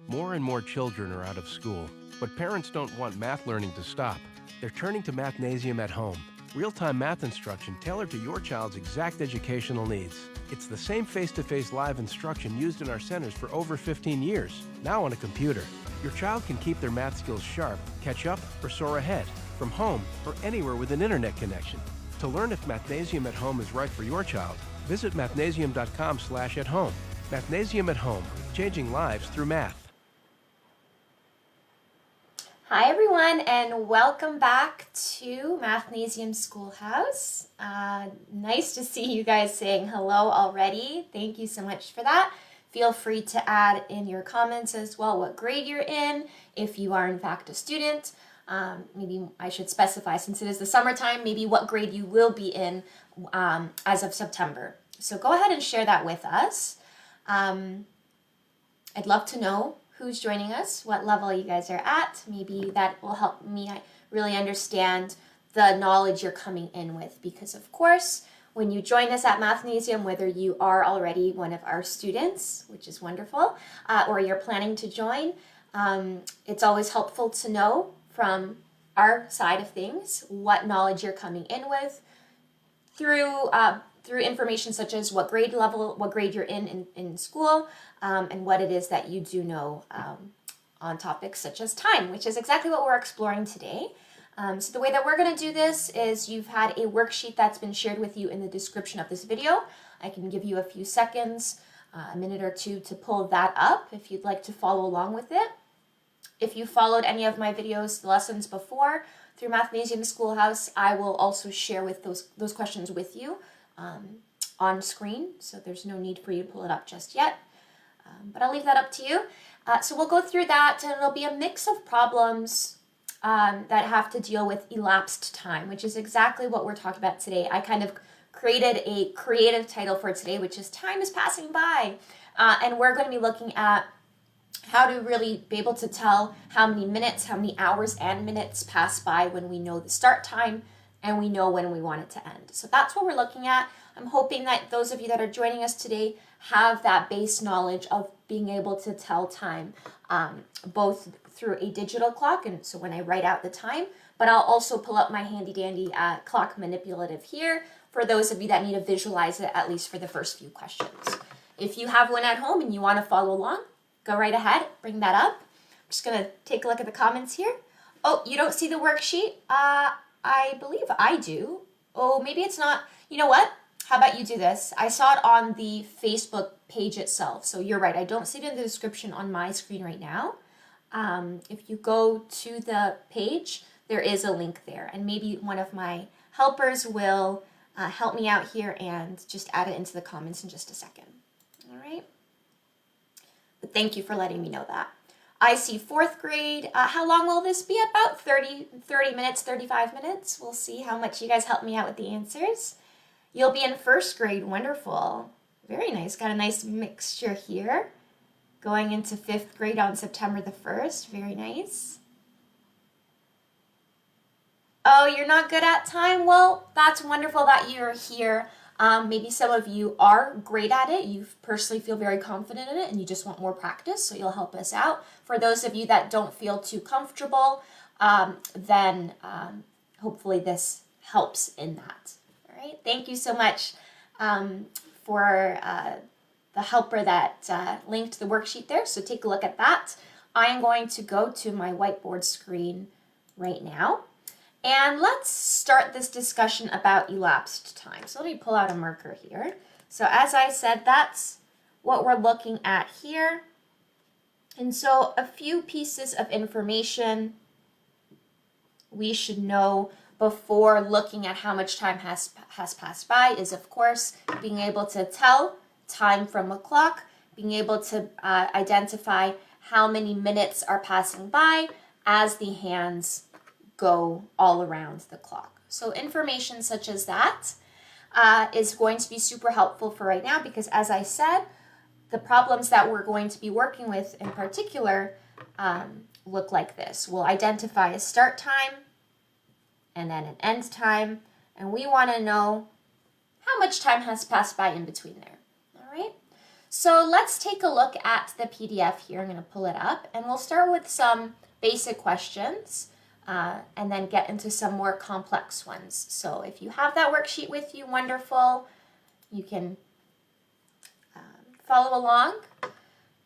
More and more children are out of school, but parents don't want math learning to stop. They're turning to Mathnasium at home. Real-time math instruction tailored to your child's exact educational needs. It's the same face-to-face live instruction used in our centers for over 15 years, now on a computer. Your child can keep their math skills sharp, catch up, or soar ahead, from home or anywhere with an internet connection. To learn if Mathnasium at home is right for your child, visit mathnasium.com/at-home. Mathnasium at home, changing lives through math. Hi everyone, and welcome back to Mathnasium Schoolhouse. Nice to see you guys saying hello already. Thank you so much for that. Feel free to add in your comments as well what grade you're in, if you are in fact a student. Maybe I should specify, since it is the summertime, maybe what grade you will be in as of September. So go ahead and share that with us. I'd love to know who's joining us, what level you guys are at. Maybe that will help me really understand the knowledge you're coming in with, because of course, when you join us at Mathnasium, whether you are already one of our students, which is wonderful, or you're planning to join, it's always helpful to know from our side of things what knowledge you're coming in with through information such as what grade you're in school, and what it is that you do know on topics such as time, which is exactly what we're exploring today. So the way that we're going to do this is you've had a worksheet that's been shared with you in the description of this video. I can give you a few seconds, a minute or two to pull that up if you'd like to follow along with it. If you followed any of my videos, lessons before through Mathnasium Schoolhouse, I will also share with those questions with you on screen, so there's no need for you to pull it up just yet, but I'll leave that up to you. So we'll go through that, and it'll be a mix of problems that have to deal with elapsed time, which is exactly what we're talking about today. I kind of created a creative title for today, which is Time is Passing By, and we're going to be looking at how to really be able to tell how many minutes, how many hours and minutes pass by when we know the start time and we know when we want it to end. So that's what we're looking at. I'm hoping that those of you that are joining us today have that base knowledge of being able to tell time, both through a digital clock, and so when I write out the time, but I'll also pull up my handy dandy clock manipulative here for those of you that need to visualize it, at least for the first few questions. If you have one at home and you want to follow along, go right ahead, bring that up. I'm just going to take a look at the comments here. Oh, you don't see the worksheet? I believe I do. Oh, maybe it's not. You know what? How about you do this? I saw it on the Facebook page itself. So you're right. I don't see it in the description on my screen right now. If you go to the page, there is a link there. And maybe one of my helpers will help me out here and just add it into the comments in just a second. All right. But thank you for letting me know that. I see fourth grade. How long will this be? About 30 minutes, 35 minutes. We'll see how much you guys help me out with the answers. You'll be in first grade. Wonderful. Very nice. Got a nice mixture here. Going into fifth grade on September the 1st. Very nice. Oh, you're not good at time? Well, that's wonderful that you're here. Maybe some of you are great at it. You personally feel very confident in it and you just want more practice, so you'll help us out. For those of you that don't feel too comfortable, then hopefully this helps in that. All right. Thank you so much for the helper that linked the worksheet there. So take a look at that. I am going to go to my whiteboard screen right now. And let's start this discussion about elapsed time. So let me pull out a marker here. So as I said, that's what we're looking at here. And so a few pieces of information we should know before looking at how much time has passed by is, of course, being able to tell time from a clock, being able to identify how many minutes are passing by as the hands go all around the clock. So information such as that is going to be super helpful for right now, because as I said, the problems that we're going to be working with in particular look like this. We'll identify a start time and then an end time, and we want to know how much time has passed by in between there. All right. So let's take a look at the PDF here. I'm going to pull it up, and we'll start with some basic questions and then get into some more complex ones. So if you have that worksheet with you, wonderful. You can follow along.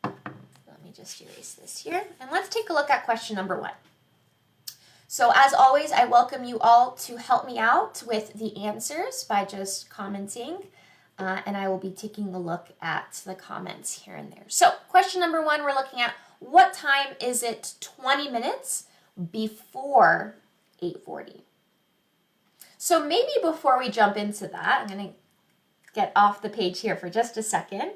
Let me just erase this here. And let's take a look at question number 1. So as always, I welcome you all to help me out with the answers by just commenting. And I will be taking a look at the comments here and there. So question number 1, we're looking at what time is it 20 minutes before 8:40? So maybe before we jump into that, I'm going to get off the page here for just a second.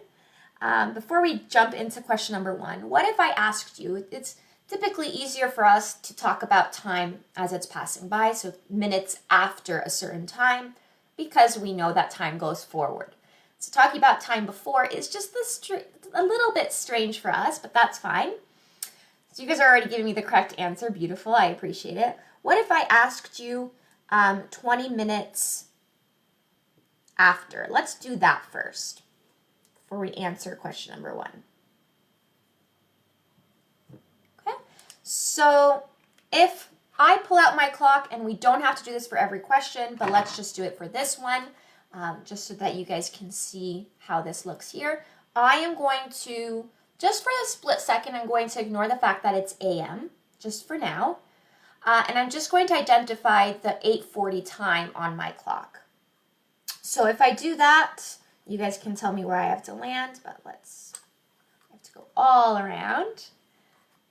Before we jump into question number 1, what if I asked you, it's typically easier for us to talk about time as it's passing by, so minutes after a certain time, because we know that time goes forward. So talking about time before is just a little bit strange for us, but that's fine. So you guys are already giving me the correct answer. Beautiful. I appreciate it. What if I asked you 20 minutes after? Let's do that first before we answer question number 1. Okay. So if I pull out my clock, and we don't have to do this for every question, but let's just do it for this one, just so that you guys can see how this looks here. I am going to, just for a split second, I'm going to ignore the fact that it's AM, just for now. And I'm just going to identify the 8:40 time on my clock. So if I do that, you guys can tell me where I have to land, but I have to go all around.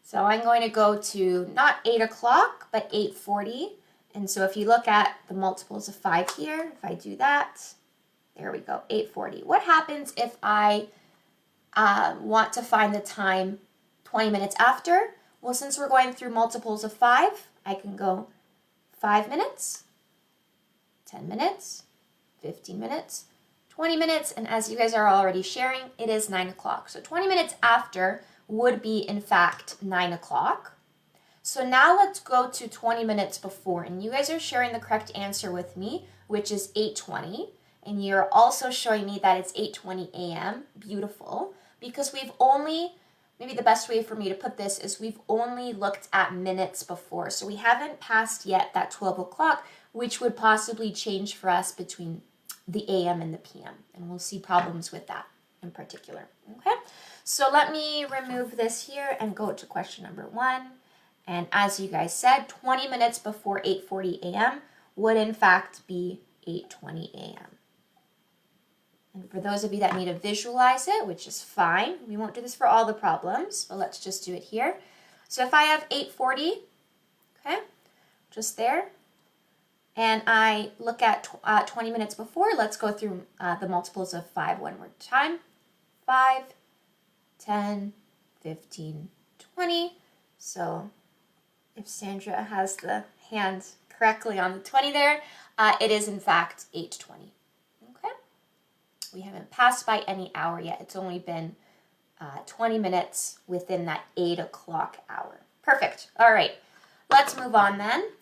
So I'm going to go to not 8 o'clock, but 8:40. And so if you look at the multiples of 5 here, if I do that, there we go, 8:40. What happens if I want to find the time 20 minutes after? Well, since we're going through multiples of 5, I can go 5 minutes, 10 minutes, 15 minutes, 20 minutes, and as you guys are already sharing, it is 9 o'clock. So 20 minutes after would be, in fact, 9 o'clock. So now let's go to 20 minutes before, and you guys are sharing the correct answer with me, which is 8:20, and you're also showing me that it's 8:20 a.m. Beautiful, because we've only, maybe the best way for me to put this is we've only looked at minutes before, so we haven't passed yet that 12 o'clock, which would possibly change for us between the AM and the PM, and we'll see problems with that in particular. Okay, so let me remove this here and go to question number 1. And as you guys said, 20 minutes before 8:40 a.m. would in fact be 8:20 a.m. And for those of you that need to visualize it, which is fine, we won't do this for all the problems, but let's just do it here. So if I have 8:40, okay, just there, and I look at 20 minutes before, let's go through the multiples of 5 one more time. 5, 10, 15, 20. So if Sandra has the hand correctly on the 20 there, it is in fact 8:20. Okay? We haven't passed by any hour yet. It's only been 20 minutes within that 8 o'clock hour. Perfect. All right. Let's move on then.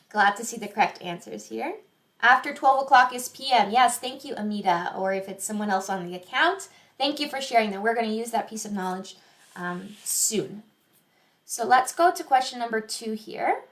Glad to see the correct answers here. After 12 o'clock is PM. Yes, thank you, Amita. Or if it's someone else on the account, thank you for sharing that. We're going to use that piece of knowledge soon. So let's go to question number 2 here.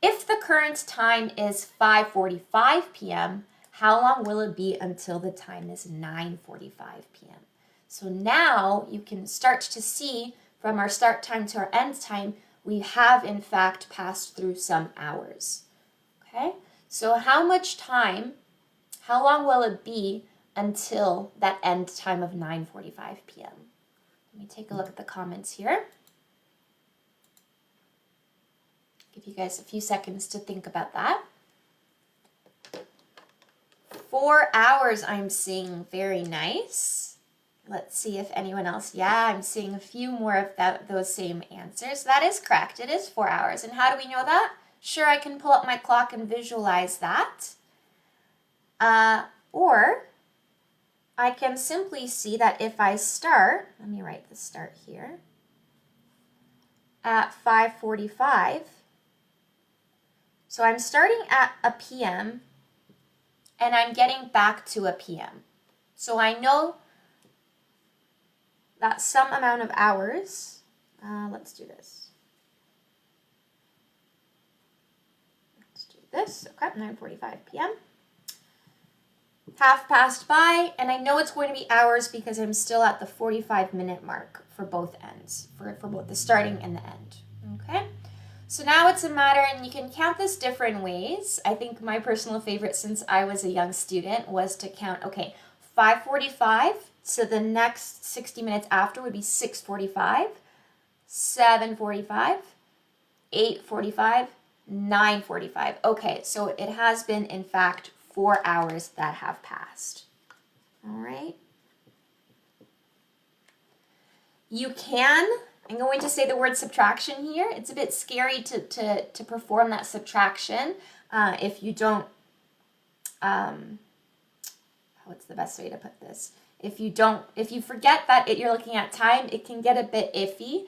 If the current time is 5:45 p.m., how long will it be until the time is 9:45 p.m.? So now you can start to see from our start time to our end time, we have in fact passed through some hours. Okay, so how long will it be until that end time of 9:45 p.m.? Let me take a look at the comments here. Give you guys a few seconds to think about that. 4 hours I'm seeing. Very nice. Let's see if anyone else. Yeah, I'm seeing a few more of those same answers. That is correct. It is 4 hours. And how do we know that? Sure, I can pull up my clock and visualize that. Or I can simply see that if I start, let me write the start here, at 5:45. So I'm starting at a PM and I'm getting back to a PM. So I know that some amount of hours, let's do this. Let's do this, okay, 9:45 p.m. Half passed by, and I know it's going to be hours because I'm still at the 45-minute mark for both ends, for both the starting and the end, okay? So now it's a matter, and you can count this different ways. I think my personal favorite since I was a young student was to count, okay, 5:45, so the next 60 minutes after would be 6:45, 7:45, 8:45, 9:45. Okay, so it has been, in fact, 4 hours that have passed. All right. You can, I'm going to say the word subtraction here. It's a bit scary to perform that subtraction if you don't, what's the best way to put this? If you forget that you're looking at time, it can get a bit iffy.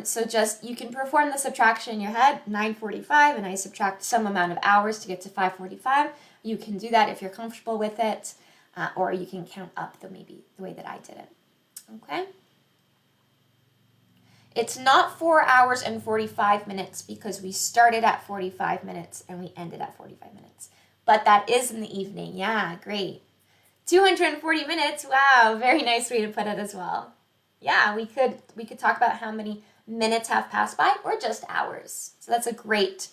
So just, you can perform the subtraction in your head, 9:45, and I subtract some amount of hours to get to 5:45. You can do that if you're comfortable with it, or you can count up maybe the way that I did it, okay? It's not 4 hours and 45 minutes because we started at 45 minutes and we ended at 45 minutes. But that is in the evening. Yeah, great. 240 minutes. Wow, very nice way to put it as well. Yeah, we could talk about how many minutes have passed by or just hours. So that's a great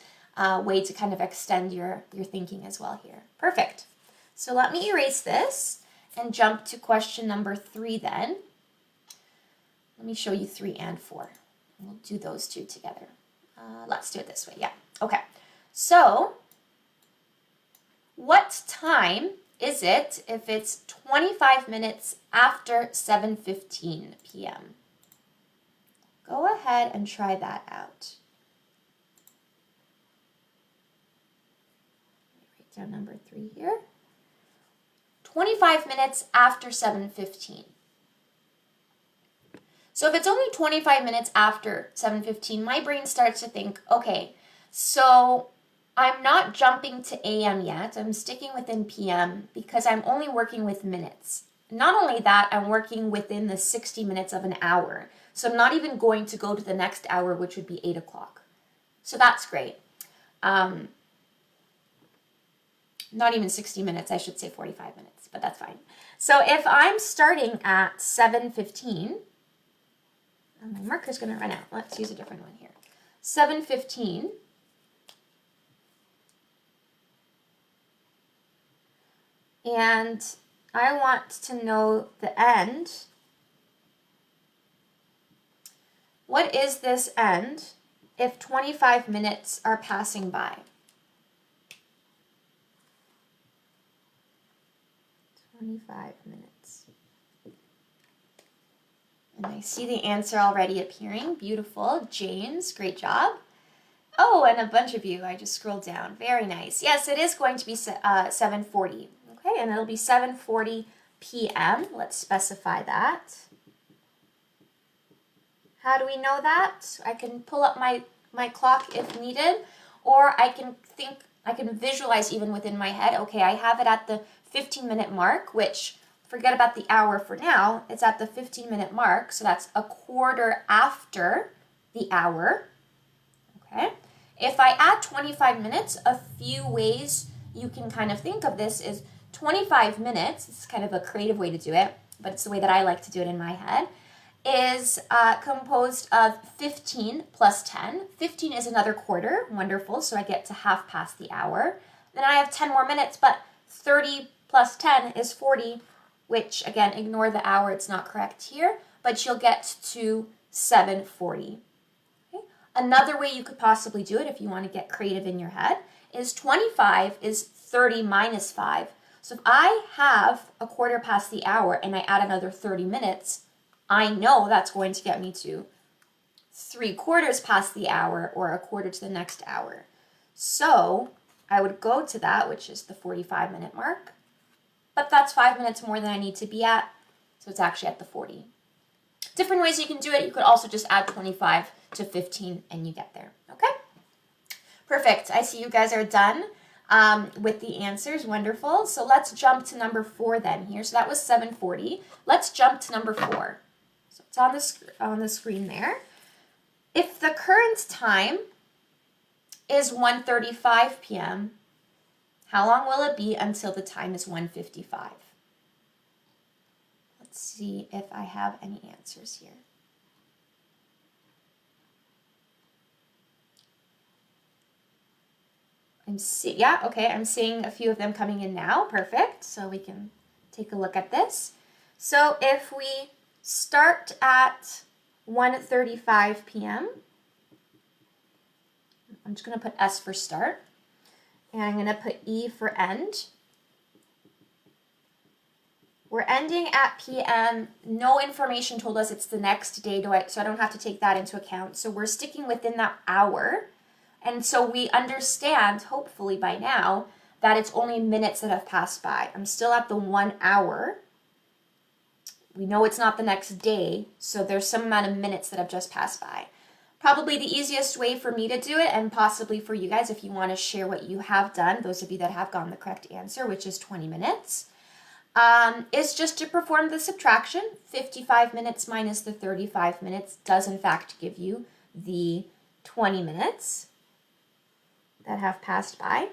way to kind of extend your thinking as well here. Perfect. So let me erase this and jump to question number 3 then. Let me show you 3 and 4. We'll do those two together. Let's do it this way. Yeah. Okay. So what time is it if it's 25 minutes after 7:15 p.m.? Go ahead and try that out. Write down number 3 here. 25 minutes after 7:15. So if it's only 25 minutes after 7:15, my brain starts to think, okay, so I'm not jumping to AM yet. I'm sticking within PM because I'm only working with minutes. Not only that, I'm working within the 60 minutes of an hour. So I'm not even going to go to the next hour, which would be 8 o'clock. So that's great. Not even 60 minutes, I should say 45 minutes, but that's fine. So if I'm starting at 7:15, my marker's going to run out. Let's use a different one here. 7:15. And I want to know the end. What is this end if 25 minutes are passing by? 25 minutes. And I see the answer already appearing. Beautiful. James, great job. Oh, and a bunch of you. I just scrolled down. Very nice. Yes, it is going to be 7:40. Okay, and it'll be 7:40 p.m. Let's specify that. How do we know that? I can pull up my clock if needed, or I can visualize even within my head. Okay, I have it at the 15-minute mark, which, forget about the hour for now, it's at the 15-minute mark, so that's a quarter after the hour. Okay, if I add 25 minutes, a few ways you can kind of think of this is 25 minutes, it's kind of a creative way to do it, but it's the way that I like to do it in my head, is composed of 15 plus 10. 15 is another quarter, wonderful, so I get to half past the hour. Then I have 10 more minutes, but 30 plus 10 is 40, which, again, ignore the hour, it's not correct here, but you'll get to 7:40. Okay? Another way you could possibly do it, if you want to get creative in your head, is 25 is 30 minus 5. So if I have a quarter past the hour and I add another 30 minutes, I know that's going to get me to 3/4 past the hour or a quarter to the next hour. So I would go to that, which is the 45-minute mark, but that's 5 minutes more than I need to be at, so it's actually at the 40. Different ways you can do it. You could also just add 25 to 15 and you get there, okay? Perfect. I see you guys are done. with the answers. Wonderful. So let's jump to number 4 then here. So that was 7:40. Let's jump to number 4. So it's on the screen there. If the current time is 1:35 p.m., how long will it be until the time is 1:55? Let's see if I have any answers here. I'm seeing a few of them coming in now. Perfect. So we can take a look at this. So if we start at 1:35 p.m., I'm just going to put S for start, and I'm going to put E for end. We're ending at p.m. No information told us it's the next day, so I don't have to take that into account. So we're sticking within that hour. And so we understand, hopefully by now, that it's only minutes that have passed by. I'm still at the 1 hour. We know it's not the next day, so there's some amount of minutes that have just passed by. Probably the easiest way for me to do it, and possibly for you guys if you want to share what you have done, those of you that have gotten the correct answer, which is 20 minutes, is just to perform the subtraction. 55 minutes minus the 35 minutes does in fact give you the 20 minutes that have passed by.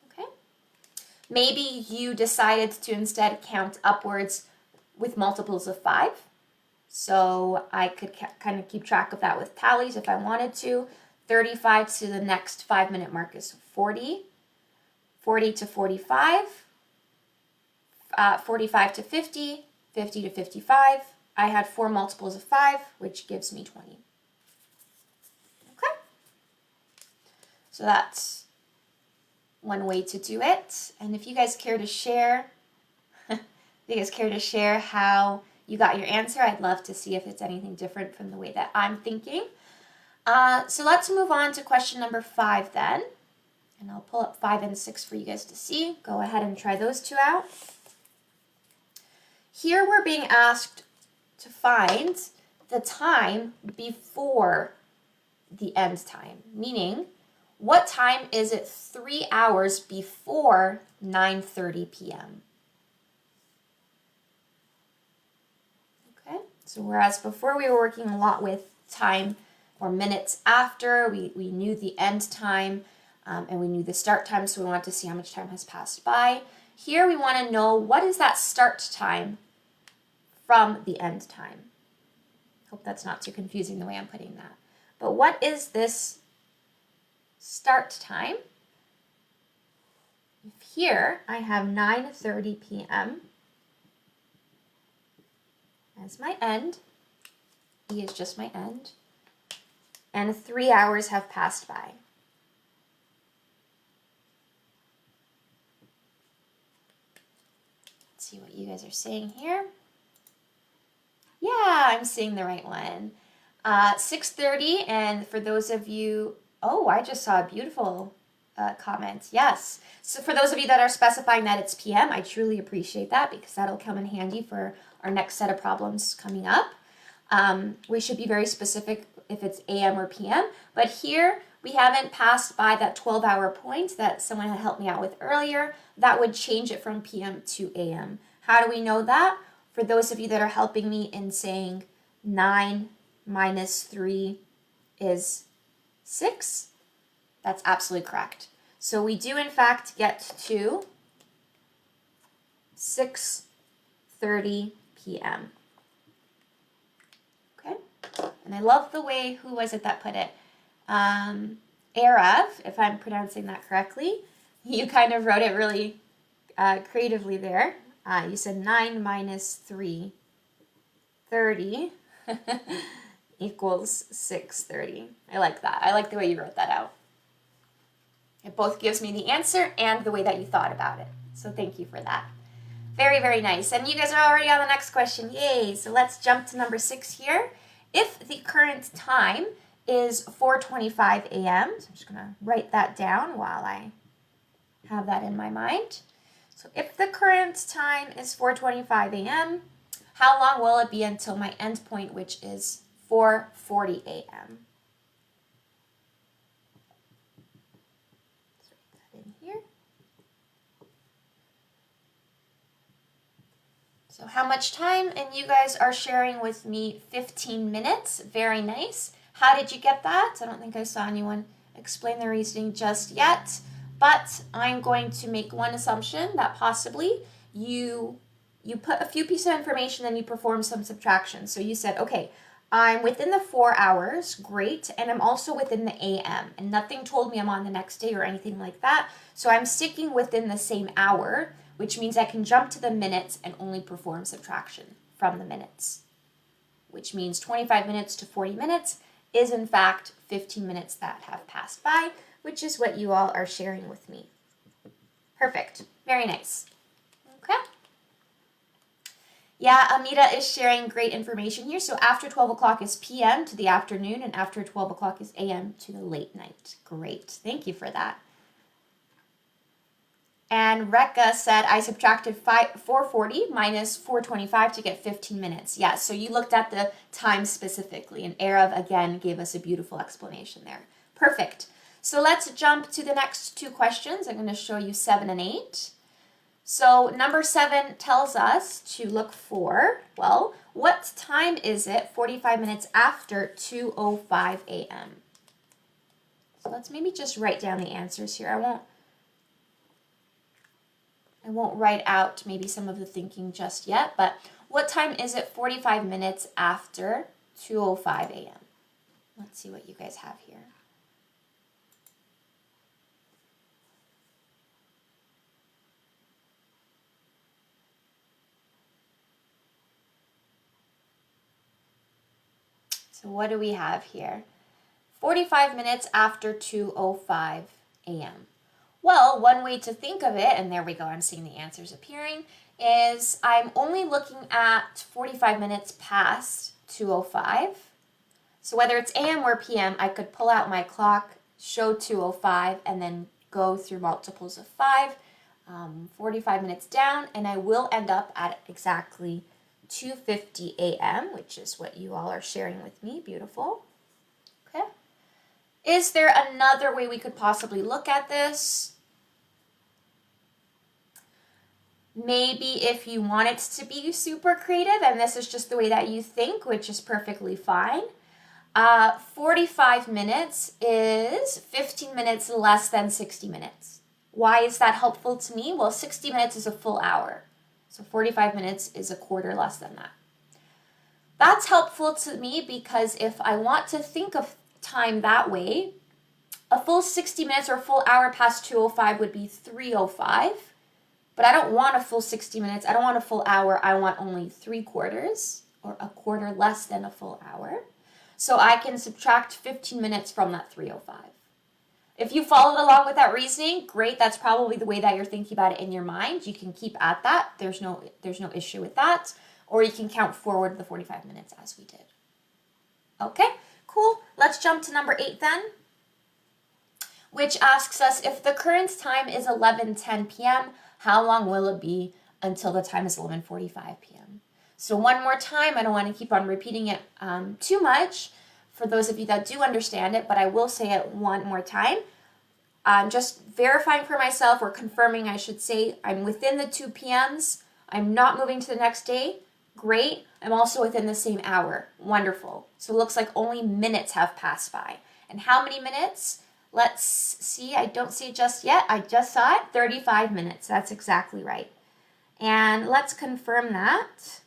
Okay. Maybe you decided to instead count upwards with multiples of 5. So I could kind of keep track of that with tallies if I wanted to. 35 to the next 5-minute mark is 40. 40 to 45. 45 to 50. 50 to 55. I had 4 multiples of 5, which gives me 20. So that's one way to do it. And if you guys care to share, how you got your answer, I'd love to see if it's anything different from the way that I'm thinking. So let's move on to question number 5 then. And I'll pull up 5 and 6 for you guys to see. Go ahead and try those 2 out. Here we're being asked to find the time before the end time, meaning what time is it 3 hours before 9:30 p.m.? Okay, so whereas before we were working a lot with time or minutes after, we knew the end time and we knew the start time, so we wanted to see how much time has passed by. Here we want to know what is that start time from the end time. Hope that's not too confusing the way I'm putting that. But what is this start time? Here I have 9:30 p.m. as my end. E is just my end. And 3 hours have passed by. Let's see what you guys are saying here. Yeah, I'm seeing the right one. 6:30, and for those of you, oh, I just saw a beautiful comment. Yes. So for those of you that are specifying that it's PM, I truly appreciate that because that'll come in handy for our next set of problems coming up. We should be very specific if it's AM or PM, but here we haven't passed by that 12-hour point that someone had helped me out with earlier. That would change it from PM to AM. How do we know that? For those of you that are helping me in saying 9 minus 3 is 6, that's absolutely correct. So we do in fact get to 6:30 p.m. Okay, and I love the way, who was it that put it? Arav, if I'm pronouncing that correctly. You kind of wrote it really creatively there. You said 9 minus 3, 30 equals 6:30. I like that. I like the way you wrote that out. It both gives me the answer and the way that you thought about it. So thank you for that. Very, very nice. And you guys are already on the next question. Yay. So let's jump to number 6 here. If the current time is 4:25 a.m., so I'm just going to write that down while I have that in my mind. So if the current time is 4:25 a.m., how long will it be until my end point, which is 4:40 a.m.? So how much time? And you guys are sharing with me 15 minutes. Very nice. How did you get that? I don't think I saw anyone explain the reasoning just yet, but I'm going to make one assumption that possibly you put a few pieces of information and you perform some subtraction. So you said, okay, I'm within the 4 hours, great, and I'm also within the AM, and nothing told me I'm on the next day or anything like that, so I'm sticking within the same hour, which means I can jump to the minutes and only perform subtraction from the minutes, which means 25 minutes to 40 minutes is in fact 15 minutes that have passed by, which is what you all are sharing with me. Perfect. Very nice. Okay. Yeah, Amita is sharing great information here. So after 12 o'clock is PM to the afternoon, and after 12 o'clock is AM to the late night. Great. Thank you for that. And Rekka said, I subtracted 440 minus 425 to get 15 minutes. Yeah, so you looked at the time specifically, and Arav, again, gave us a beautiful explanation there. Perfect. So let's jump to the next two questions. I'm going to show you 7 and 8. So number 7 tells us to look for, well, what time is it 45 minutes after 2:05 a.m.? So let's maybe just write down the answers here. I won't write out maybe some of the thinking just yet, but what time is it 45 minutes after 2:05 a.m.? Let's see what you guys have here. So what do we have here? 45 minutes after 2:05 a.m. Well, one way to think of it, and there we go, I'm seeing the answers appearing, is I'm only looking at 45 minutes past 2:05. So whether it's AM or PM, I could pull out my clock, show 2:05, and then go through multiples of 5, 45 minutes down, and I will end up at exactly 2:50 a.m., which is what you all are sharing with me. Beautiful. Okay. Is there another way we could possibly look at this? Maybe if you want it to be super creative, and this is just the way that you think, which is perfectly fine. 45 minutes is 15 minutes less than 60 minutes. Why is that helpful to me? Well, 60 minutes is a full hour. So 45 minutes is a quarter less than that. That's helpful to me because if I want to think of time that way, a full 60 minutes or a full hour past 2:05 would be 3:05. But I don't want a full 60 minutes. I don't want a full hour. I want only 3/4 or a quarter less than a full hour. So I can subtract 15 minutes from that 3:05. If you followed along with that reasoning, great. That's probably the way that you're thinking about it in your mind. You can keep at that. There's no issue with that. Or you can count forward the 45 minutes as we did. Okay, cool. Let's jump to number 8 then, which asks us if the current time is 11:10 p.m., how long will it be until the time is 11:45 p.m.? So one more time, I don't want to keep on repeating it too much for those of you that do understand it, but I will say it one more time. I'm just verifying for myself, or confirming, I should say, I'm within the 2 p.m.s. I'm not moving to the next day. Great. I'm also within the same hour. Wonderful. So it looks like only minutes have passed by. And how many minutes? Let's see. I don't see it just yet. I just saw it. 35 minutes. That's exactly right. And let's confirm that.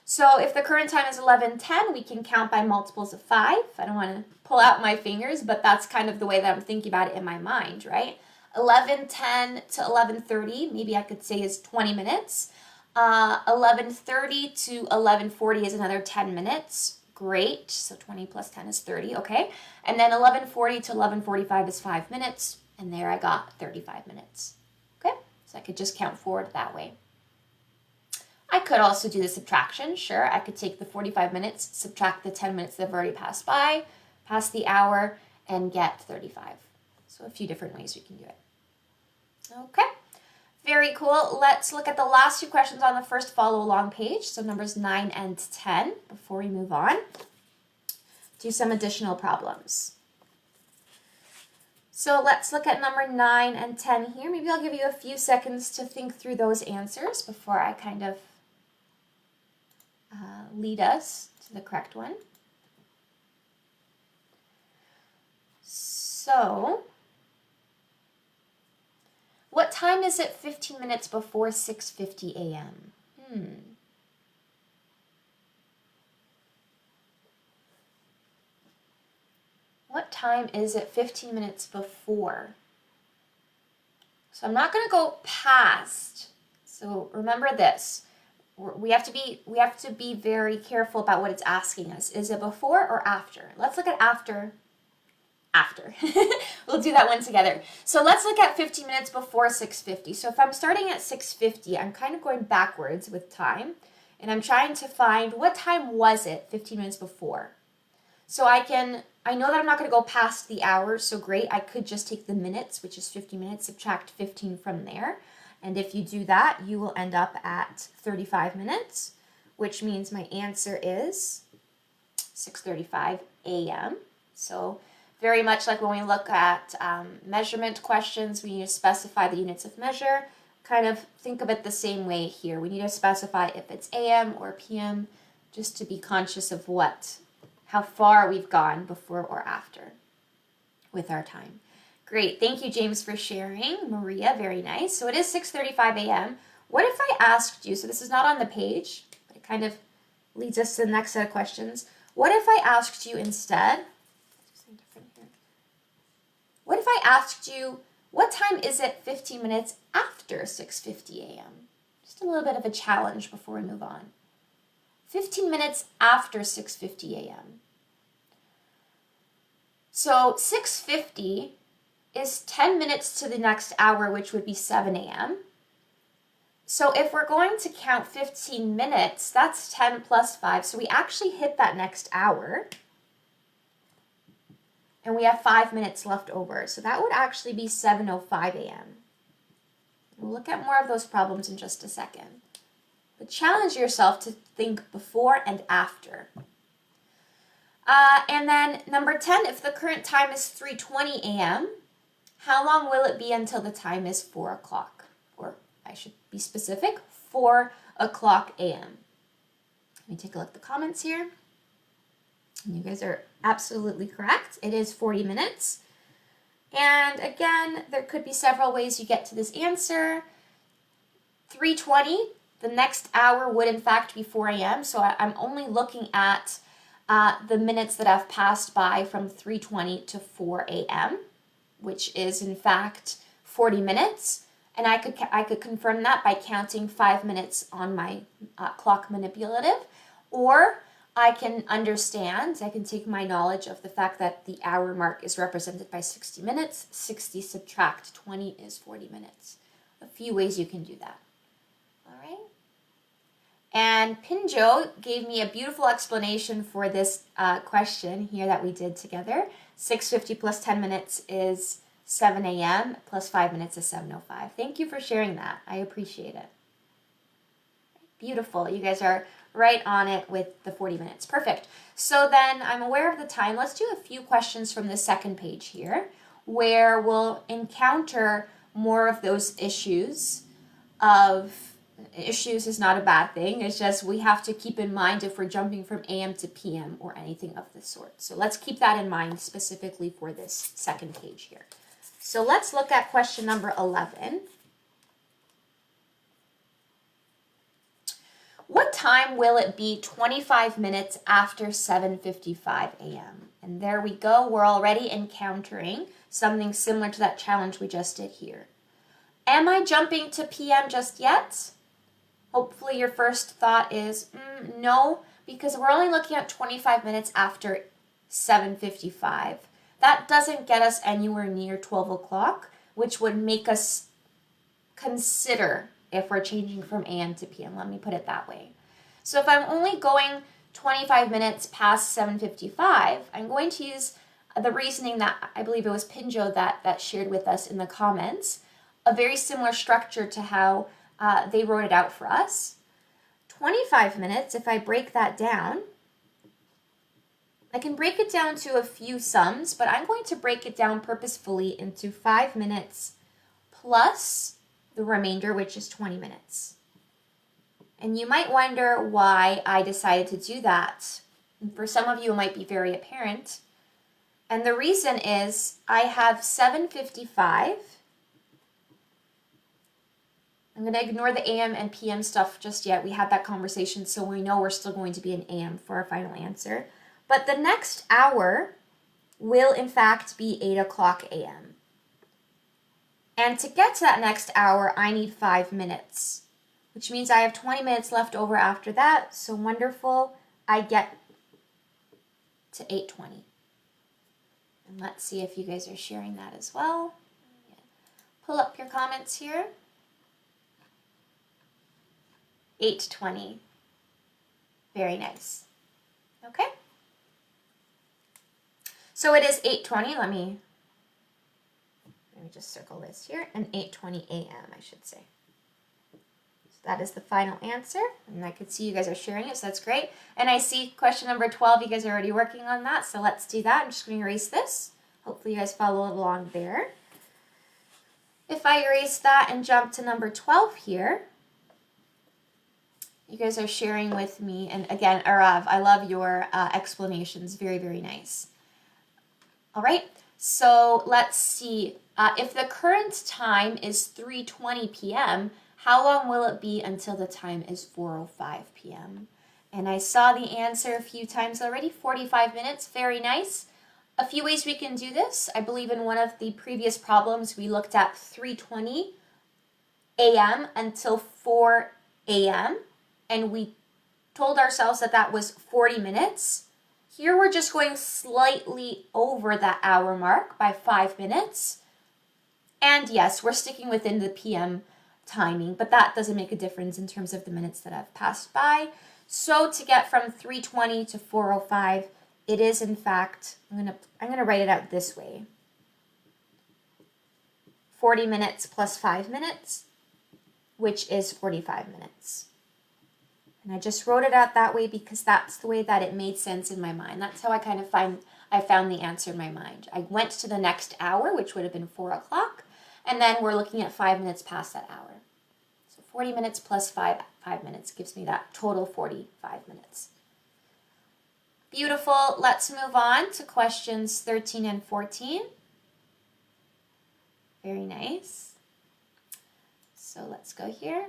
So if the current time is 11:10, we can count by multiples of 5. I don't want to pull out my fingers, but that's kind of the way that I'm thinking about it in my mind, right? 11:10 to 11:30, maybe I could say is 20 minutes. 11:30 to 11:40 is another 10 minutes. Great. So 20 plus 10 is 30, okay? And then 11:40 to 11:45 is 5 minutes, and there I got 35 minutes. Okay? So I could just count forward that way. I could also do the subtraction. Sure, I could take the 45 minutes, subtract the 10 minutes that have already passed by, pass the hour, and get 35. So a few different ways we can do it. Okay, very cool. Let's look at the last two questions on the first follow along page. So numbers 9 and 10 before we move on. Do some additional problems. So let's look at number 9 and 10 here. Maybe I'll give you a few seconds to think through those answers before I kind of lead us to the correct one. So, what time is it 15 minutes before 6:50 a.m.? What time is it 15 minutes before? So I'm not going to go past. So remember this. We have to be very careful about what it's asking us. Is it before or after? Let's look at after. We'll do that one together. So let's look at 15 minutes before 6:50. So if I'm starting at 6:50, I'm kind of going backwards with time, and I'm trying to find what time was it 15 minutes before. So I know that I'm not going to go past the hour, so great. I could just take the minutes, which is 50 minutes, subtract 15 from there. And if you do that, you will end up at 35 minutes, which means my answer is 6:35 a.m. So very much like when we look at measurement questions, we need to specify the units of measure. Kind of think of it the same way here. We need to specify if it's a.m. or p.m. just to be conscious of how far we've gone before or after with our time. Great. Thank you, James, for sharing. Maria, very nice. So it is 6:35 a.m. What if I asked you, so this is not on the page, but it kind of leads us to the next set of questions. What if I asked you instead, what if I asked you, what time is it 15 minutes after 6:50 a.m.? Just a little bit of a challenge before we move on. 15 minutes after 6:50 a.m. So 6:50 is 10 minutes to the next hour, which would be 7 a.m. So if we're going to count 15 minutes, that's 10 plus 5. So we actually hit that next hour. And we have 5 minutes left over. So that would actually be 7:05 a.m. We'll look at more of those problems in just a second. But challenge yourself to think before and after. And then number 10, if the current time is 3:20 a.m., how long will it be until the time is 4 o'clock? Or I should be specific, 4 o'clock a.m. Let me take a look at the comments here. And you guys are absolutely correct. It is 40 minutes. And again, there could be several ways you get to this answer. 3:20, the next hour would in fact be 4 a.m. So I'm only looking at the minutes that have passed by from 3:20 to 4 a.m., which is in fact 40 minutes. And I could confirm that by counting 5 minutes on my clock manipulative, or I can take my knowledge of the fact that the hour mark is represented by 60 minutes. 60 subtract 20 is 40 minutes. A few ways you can do that. All right. And Pinjo gave me a beautiful explanation for this question here that we did together. 6:50 plus 10 minutes is 7 a.m. plus 5 minutes is 7:05. Thank you for sharing that. I appreciate it. Beautiful. You guys are right on it with the 40 minutes. Perfect. So then I'm aware of the time. Let's do a few questions from the second page here where we'll encounter more of those issues is not a bad thing. It's just we have to keep in mind if we're jumping from AM to PM or anything of the sort. So let's keep that in mind specifically for this second page here. So let's look at question number 11. What time will it be 25 minutes after 7:55 a.m.? And there we go. We're already encountering something similar to that challenge we just did here. Am I jumping to PM just yet? Hopefully your first thought is no, because we're only looking at 25 minutes after 7:55. That doesn't get us anywhere near 12 o'clock, which would make us consider if we're changing from AM to PM. Let me put it that way. So if I'm only going 25 minutes past 7:55, I'm going to use the reasoning that I believe it was Pinjo that shared with us in the comments, a very similar structure to how they wrote it out for us. 25 minutes, if I break that down, I can break it down to a few sums, but I'm going to break it down purposefully into 5 minutes plus the remainder, which is 20 minutes. And you might wonder why I decided to do that. And for some of you, it might be very apparent. And the reason is I have 7:55. I'm going to ignore the AM and PM stuff just yet. We had that conversation, so we know we're still going to be an AM for our final answer. But the next hour will, in fact, be 8 o'clock AM. And to get to that next hour, I need 5 minutes, which means I have 20 minutes left over after that. So wonderful. I get to 8:20. And let's see if you guys are sharing that as well. Pull up your comments here. 8:20. Very nice. Okay. So it is 8:20. Let me just circle this here. And 8:20 a.m. I should say. So that is the final answer. And I could see you guys are sharing it, so that's great. And I see question number 12. You guys are already working on that, so let's do that. I'm just going to erase this. Hopefully you guys follow along there. If I erase that and jump to number 12 here, you guys are sharing with me, and again, Arav, I love your explanations. Very, very nice. All right, so let's see. If the current time is 3:20 p.m., how long will it be until the time is 4:05 p.m.? And I saw the answer a few times already, 45 minutes. Very nice. A few ways we can do this. I believe in one of the previous problems, we looked at 3:20 a.m. until 4 a.m., and we told ourselves that that was 40 minutes. Here we're just going slightly over that hour mark by 5 minutes. And yes, we're sticking within the PM timing, but that doesn't make a difference in terms of the minutes that have passed by. So to get from 3:20 to 4:05, it is in fact, I'm gonna write it out this way. 40 minutes plus 5 minutes, which is 45 minutes. And I just wrote it out that way because that's the way that it made sense in my mind. That's how I kind of found the answer in my mind. I went to the next hour, which would have been 4 o'clock, and then we're looking at 5 minutes past that hour. So 40 minutes plus 5 minutes gives me that total 45 minutes. Beautiful. Let's move on to questions 13 and 14. Very nice. So let's go here.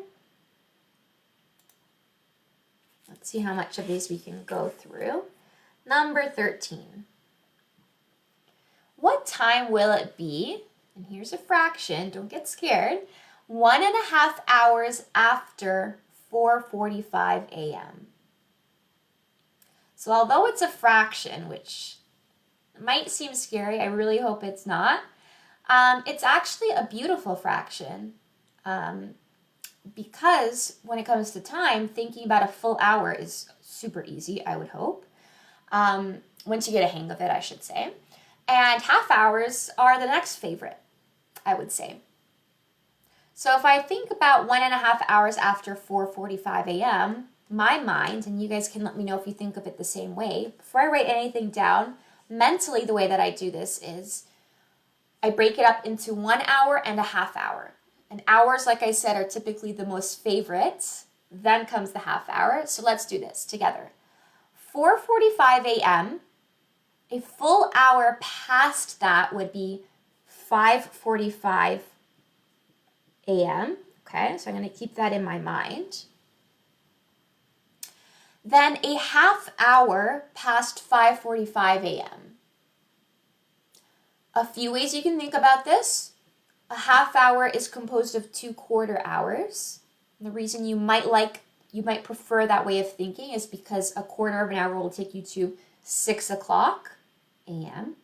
Let's see how much of these we can go through. Number 13. What time will it be? And here's a fraction, don't get scared. 1.5 hours after 4:45 a.m. So although it's a fraction, which might seem scary, I really hope it's not, it's actually a beautiful fraction. Because when it comes to time, thinking about a full hour is super easy, I would hope. Once you get a hang of it, I should say. And half hours are the next favorite, I would say. So if I think about 1.5 hours after 4:45 a.m., my mind, and you guys can let me know if you think of it the same way, before I write anything down, mentally the way that I do this is I break it up into 1 hour and a half hour. And hours, like I said, are typically the most favorite. Then comes the half hour. So let's do this together. 4:45 a.m., a full hour past that would be 5:45 a.m. Okay, so I'm going to keep that in my mind. Then a half hour past 5:45 a.m. A few ways you can think about this. A half hour is composed of 2 quarter hours. And the reason you might prefer that way of thinking is because a quarter of an hour will take you to 6 o'clock a.m.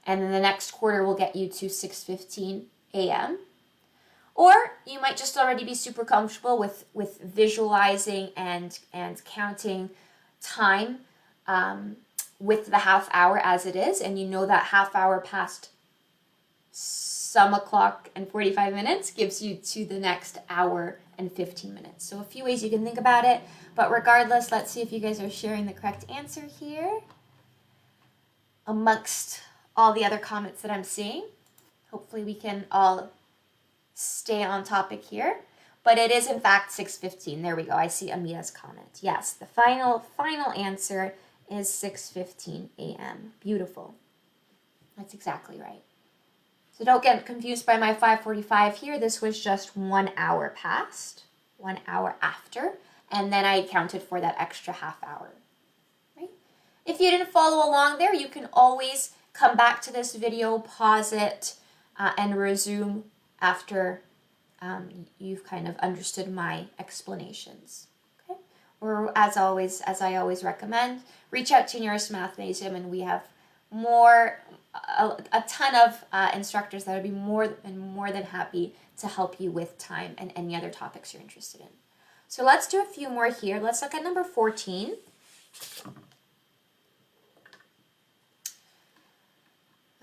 And then the next quarter will get you to 6:15 a.m. Or you might just already be super comfortable with visualizing and counting time with the half hour as it is, and you know that half hour past some o'clock and 45 minutes gives you to the next hour and 15 minutes. So a few ways you can think about it, but regardless, let's see if you guys are sharing the correct answer here. amongst all the other comments that I'm seeing. Hopefully we can all stay on topic here. But it is in fact 6:15. There we go. I see Amita's comment. Yes, the final answer is 6:15 a.m. Beautiful. That's exactly right. So don't get confused by my 5:45 here. This was just 1 hour past, 1 hour after, and then I accounted for that extra half hour. Right? If you didn't follow along there, you can always come back to this video, pause it, and resume after you've kind of understood my explanations. Okay? Or as I always recommend, reach out to your nearest Mathnasium, and we have a ton of instructors that would be more than happy to help you with time and any other topics you're interested in. So let's do a few more here. Let's look at number 14.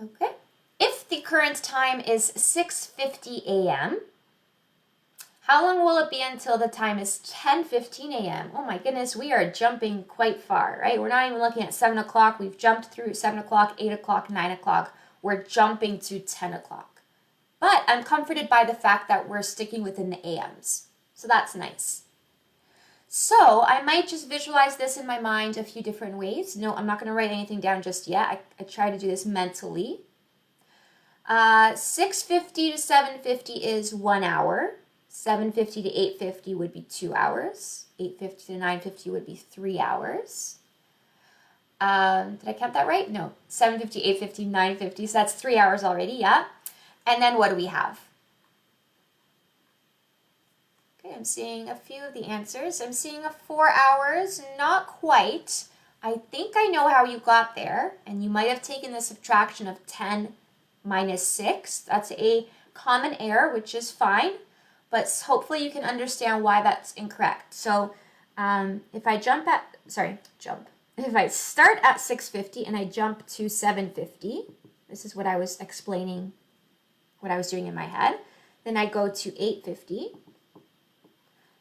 Okay. If the current time is 6:50 a.m., how long will it be until the time is 10:15 a.m.? Oh my goodness, we are jumping quite far, right? We're not even looking at 7 o'clock. We've jumped through 7 o'clock, 8 o'clock, 9 o'clock. We're jumping to 10 o'clock. But I'm comforted by the fact that we're sticking within the AMs. So that's nice. So I might just visualize this in my mind a few different ways. No, I'm not going to write anything down just yet. I try to do this mentally. 6:50 to 7:50 is 1 hour. 7:50 to 8:50 would be 2 hours. 8:50 to 9:50 would be 3 hours. Did I count that right? No. 7:50, 8:50, 9:50. So that's 3 hours already, yeah. And then what do we have? Okay, I'm seeing a few of the answers. I'm seeing a 4 hours, not quite. I think I know how you got there, and you might have taken the subtraction of 10 minus 6. That's a common error, which is fine, but hopefully you can understand why that's incorrect. So if I if I start at 6:50 and I jump to 7:50, this is what I was explaining, what I was doing in my head. Then I go to 8:50.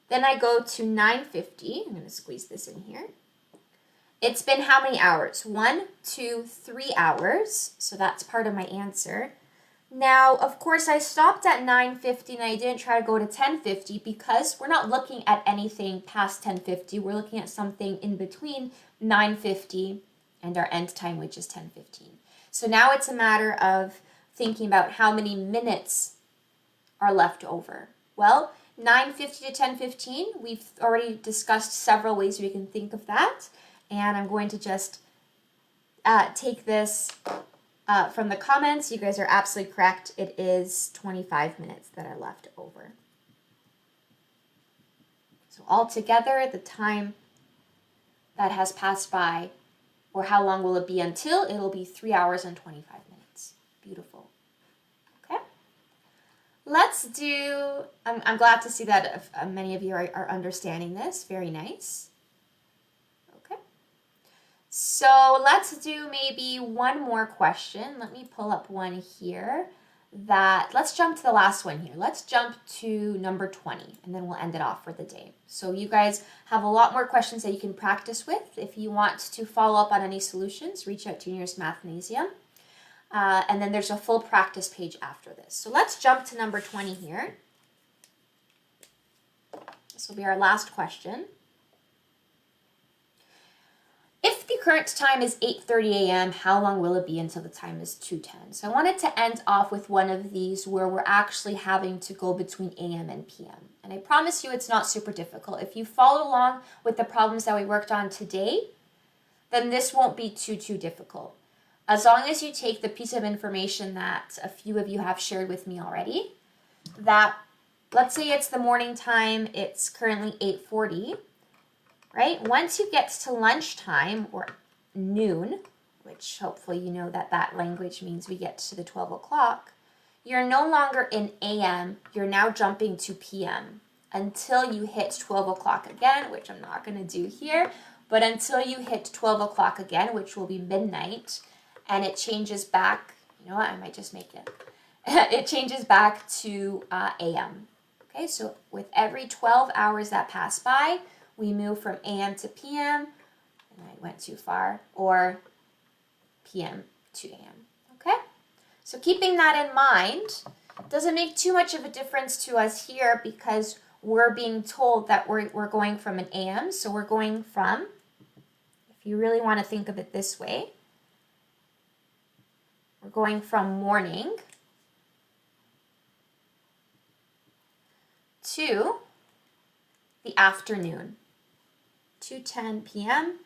Then I go to 9:50. I'm going to squeeze this in here. It's been how many hours? 1, 2, 3 hours. So that's part of my answer. Now, of course, I stopped at 9:50 and I didn't try to go to 10:50 because we're not looking at anything past 10:50. We're looking at something in between 9:50 and our end time, which is 10:15. So now it's a matter of thinking about how many minutes are left over. Well, 9:50 to 10:15, we've already discussed several ways we can think of that. And I'm going to just take this from the comments. You guys are absolutely correct. It is 25 minutes that are left over. So altogether, the time that has passed by, or how long will it be until, it'll be 3 hours and 25 minutes. Beautiful. Okay. Let's do, I'm glad to see that many of you are understanding this. Very nice. So let's do maybe one more question. Let me pull up one here let's jump to the last one here. Let's jump to number 20 and then we'll end it off for the day. So you guys have a lot more questions that you can practice with. If you want to follow up on any solutions, reach out to your nearest Mathnasium. And then there's a full practice page after this. So let's jump to number 20 here. This will be our last question. If the current time is 8:30 a.m., how long will it be until the time is 2:10? So I wanted to end off with one of these where we're actually having to go between a.m. and p.m. And I promise you it's not super difficult. If you followed along with the problems that we worked on today, then this won't be too difficult. As long as you take the piece of information that a few of you have shared with me already, that let's say it's the morning time, it's currently 8:40. Right? Once you get to lunchtime or noon, which hopefully you know that language means we get to the 12 o'clock, you're no longer in AM, you're now jumping to PM until you hit 12 o'clock again, which I'm not going to do here, but until you hit 12 o'clock again, which will be midnight, and it changes back, you know what, I might just make it. It changes back to AM. Okay, so with every 12 hours that pass by, we move from AM to PM, and I went too far, or PM 2 a.m. Okay? So keeping that in mind, doesn't make too much of a difference to us here because we're being told that we're going from an a.m. So we're going from, if you really want to think of it this way, we're going from morning to the afternoon. 2:10 p.m.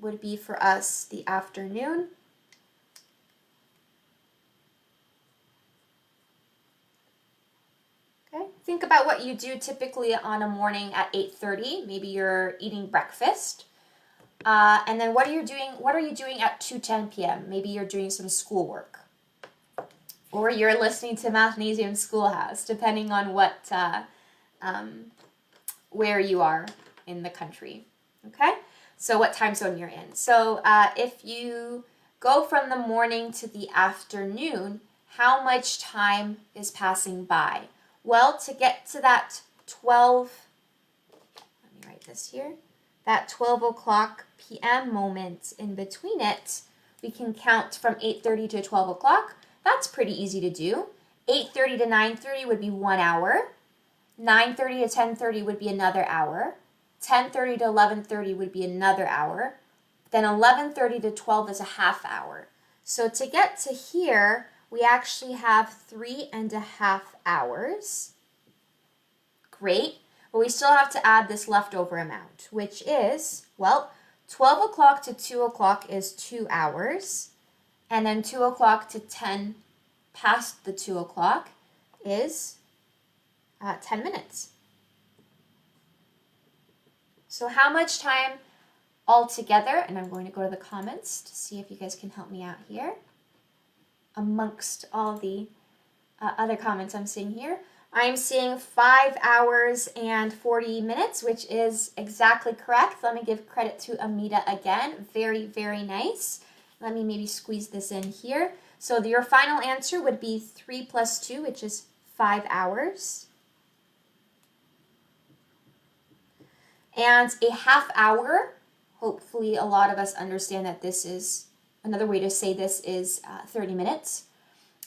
would be for us the afternoon. Okay, think about what you do typically on a morning at 8:30. Maybe you're eating breakfast. And then what are you doing at 2:10 p.m.? Maybe you're doing some schoolwork. Or you're listening to Mathnasium Schoolhouse, depending on what where you are in the country. Okay? So what time zone you're in. So if you go from the morning to the afternoon, how much time is passing by? Well, to get to that 12, let me write this here, that 12 o'clock p.m. moment in between it, we can count from 8:30 to 12 o'clock. That's pretty easy to do. 8:30 to 9:30 would be 1 hour. 9:30 to 10:30 would be another hour. 10:30 to 11:30 would be another hour. Then 11:30 to 12 is a half hour. So to get to here, we actually have 3.5 hours. Great. But we still have to add this leftover amount, which is, well, 12 o'clock to 2 o'clock is 2 hours. And then 2 o'clock to 10 past the 2 o'clock is 10 minutes. So how much time altogether, and I'm going to go to the comments to see if you guys can help me out here, amongst all the other comments I'm seeing here. I'm seeing 5 hours and 40 minutes, which is exactly correct. Let me give credit to Amita again. Very, very nice. Let me maybe squeeze this in here. So your final answer would be 3 plus 2, which is 5 hours. And a half hour, hopefully a lot of us understand that this is, another way to say this is 30 minutes.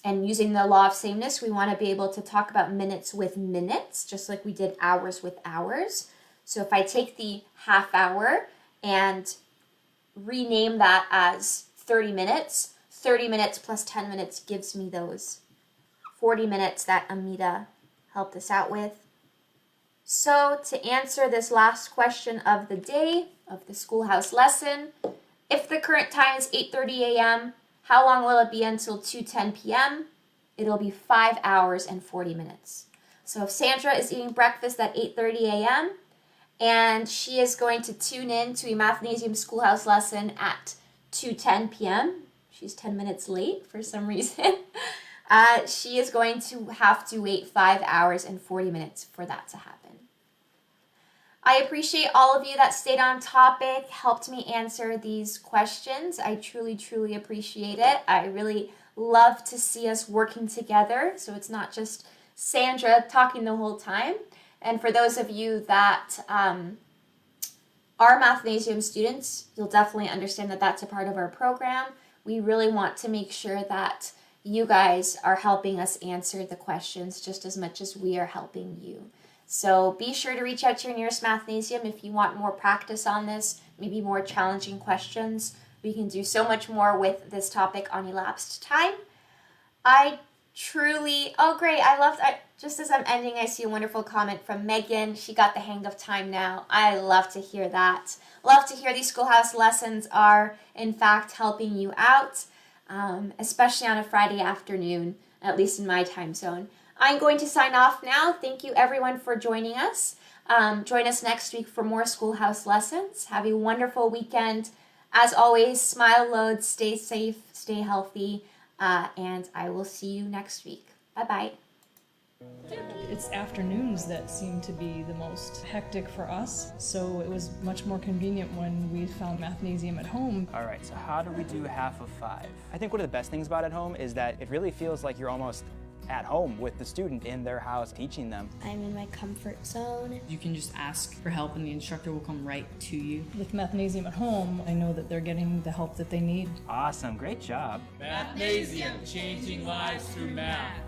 And using the law of sameness, we want to be able to talk about minutes with minutes, just like we did hours with hours. So if I take the half hour and rename that as 30 minutes plus 10 minutes gives me those 40 minutes that Amita helped us out with. So to answer this last question of the day, of the Schoolhouse lesson, if the current time is 8:30 a.m., how long will it be until 2:10 p.m.? It'll be 5 hours and 40 minutes. So if Sandra is eating breakfast at 8:30 a.m. and she is going to tune in to a Mathnasium Schoolhouse lesson at 2:10 p.m., she's 10 minutes late for some reason, she is going to have to wait 5 hours and 40 minutes for that to happen. I appreciate all of you that stayed on topic, helped me answer these questions. I truly, truly appreciate it. I really love to see us working together, so it's not just Sandra talking the whole time. And for those of you that are Mathnasium students, you'll definitely understand that that's a part of our program. We really want to make sure that you guys are helping us answer the questions just as much as we are helping you. So be sure to reach out to your nearest Mathnasium if you want more practice on this, maybe more challenging questions. We can do so much more with this topic on elapsed time. I truly, oh great, just as I'm ending, I see a wonderful comment from Megan. She got the hang of time now. I love to hear that. Love to hear these Schoolhouse lessons are, in fact, helping you out, especially on a Friday afternoon, at least in my time zone. I'm going to sign off now. Thank you everyone for joining us. Join us next week for more Schoolhouse lessons. Have a wonderful weekend. As always, smile loads, stay safe, stay healthy, and I will see you next week. Bye-bye. It's afternoons that seem to be the most hectic for us, so it was much more convenient when we found Mathnasium at home. All right, so how do we do half of 5? I think one of the best things about at home is that it really feels like you're almost at home with the student in their house teaching them. I'm in my comfort zone. You can just ask for help and the instructor will come right to you. With Mathnasium at home, I know that they're getting the help that they need. Awesome, great job. Mathnasium, changing lives through math.